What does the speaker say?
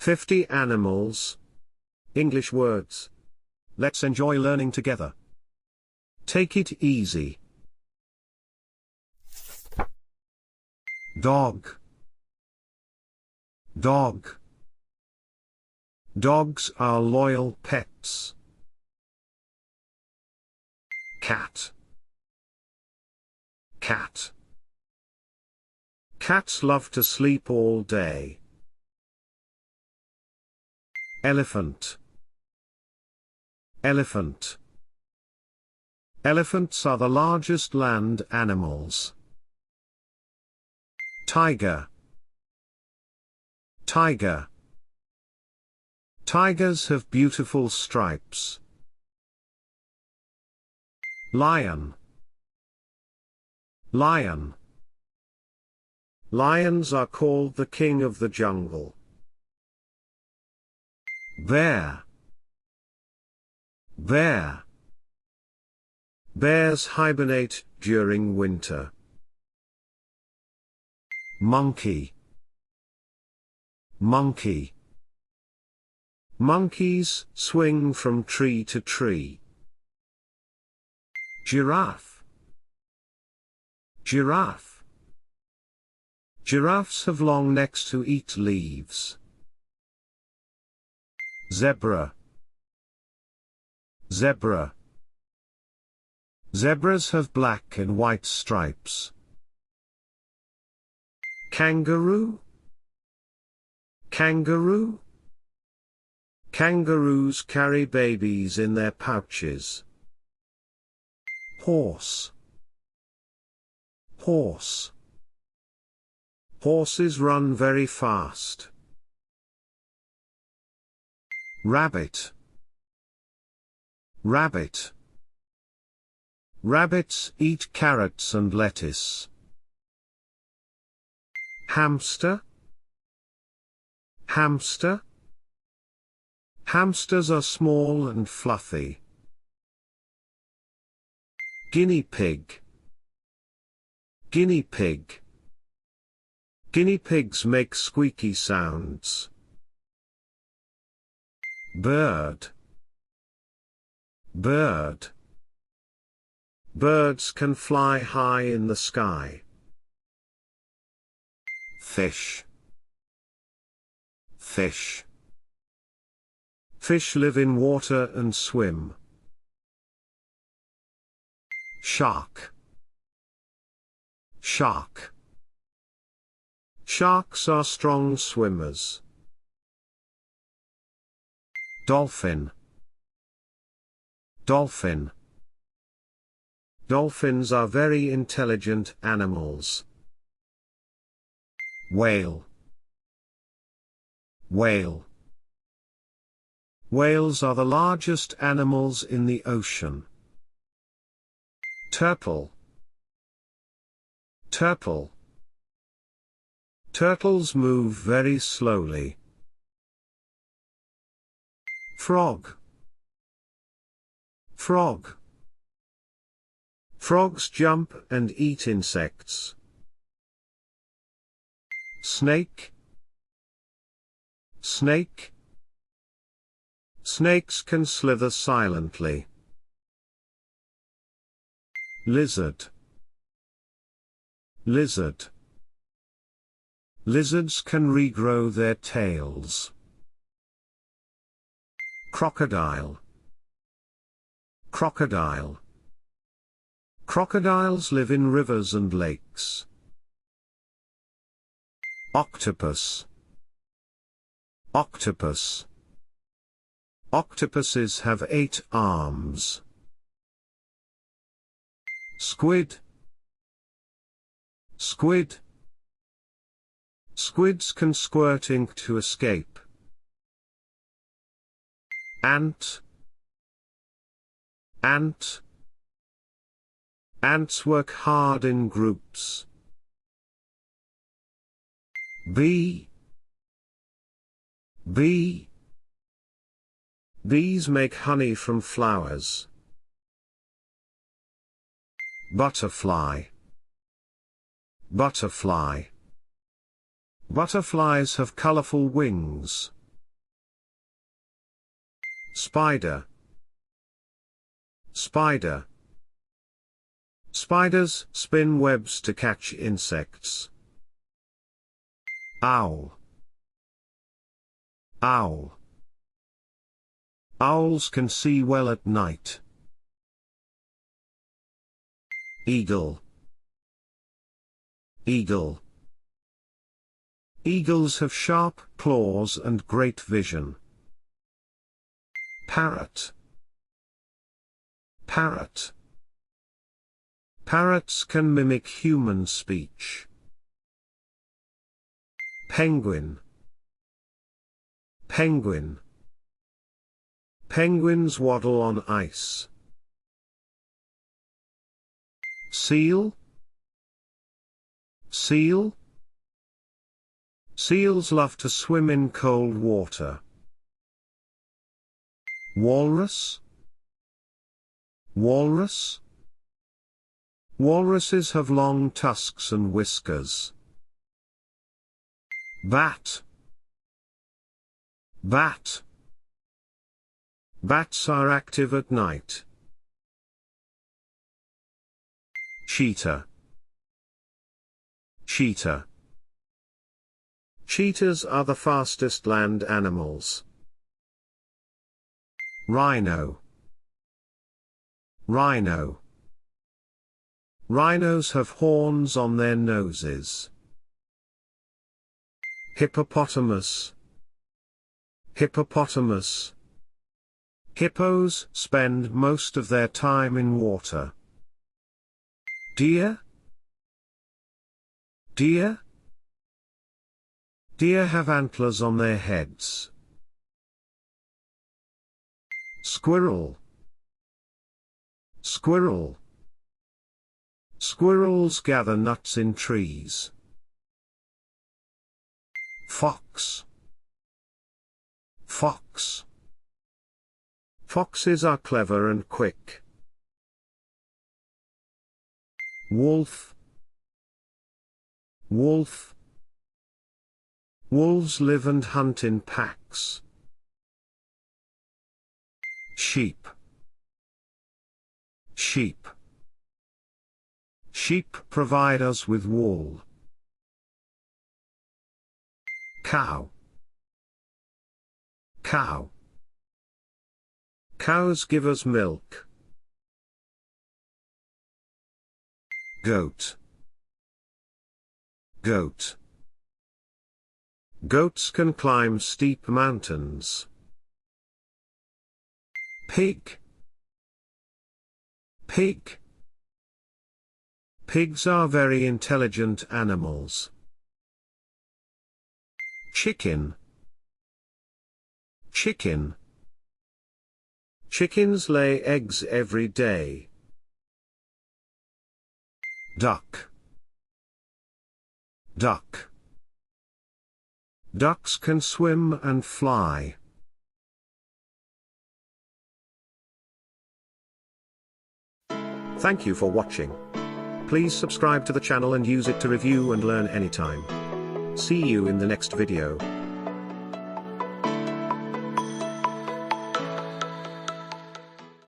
50 animals. English words. Let's enjoy learning together. Take it easy. Dog. Dog. Dogs are loyal pets. Cat. Cat. Cats love to sleep all day. Elephant. Elephant. Elephants are the largest land animals. Tiger. Tiger. Tigers have beautiful stripes. Lion. Lion. Lions are called the king of the jungle. Bear. Bear. Bears hibernate during winter. Monkey. Monkey. Monkeys swing from tree to tree. Giraffe. Giraffe. Giraffes have long necks to eat leaves. Zebra. Zebra. Zebras have black and white stripes. Kangaroo. Kangaroo. Kangaroos carry babies in their pouches. Horse. Horse. Horses run very fast. Rabbit. Rabbit. Rabbits eat carrots and lettuce. Hamster. Hamster. Hamsters are small and fluffy. Guinea pig. Guinea pig. Guinea pigs make squeaky sounds. Bird. Bird. Birds can fly high in the sky. Fish. Fish. Fish live in water and swim. Shark. Shark. Sharks are strong swimmers. Dolphin. Dolphin. Dolphins are very intelligent animals. Whale. Whale. Whales are the largest animals in the ocean. Turtle. Turtle. Turtles move very slowly. Frog. Frog. Frogs jump and eat insects. Snake. Snake. Snakes can slither silently. Lizard. Lizard. Lizards can regrow their tails. Crocodile. Crocodile. Crocodiles live in rivers and lakes. Octopus. Octopus. Octopuses have 8 arms. Squid. Squid. Squids can squirt ink to escape. Ant. Ant. Ants work hard in groups. Bee. Bee. Bees make honey from flowers. Butterfly. Butterfly. Butterflies have colorful wings. Spider. Spider. Spiders spin webs to catch insects. Owl. Owl. Owls can see well at night. Eagle. Eagle. Eagles have sharp claws and great vision. Parrot. Parrot. Parrots can mimic human speech. Penguin. Penguin. Penguins waddle on ice. Seal. Seal. Seals love to swim in cold water. Walrus. Walrus. Walruses have long tusks and whiskers. Bat. Bat. Bats are active at night. Cheetah. Cheetah. Cheetahs are the fastest land animals. Rhino. Rhino. Rhinos have horns on their noses. Hippopotamus. Hippopotamus. Hippos spend most of their time in water. Deer. Deer. Deer have antlers on their heads. Squirrel. Squirrel. Squirrels gather nuts in trees. Fox. Fox. Foxes are clever and quick. Wolf. Wolf. Wolves live and hunt in packs. Sheep. Sheep. Sheep provide us with wool. Cow. Cow. Cows give us milk. Goat. Goat. Goats can climb steep mountains. Pig. Pig. Pigs are very intelligent animals. Chicken. Chicken. Chickens lay eggs every day. Duck. Duck. Ducks can swim and fly. Thank you for watching. Please subscribe to the channel and use it to review and learn anytime. See you in the next video.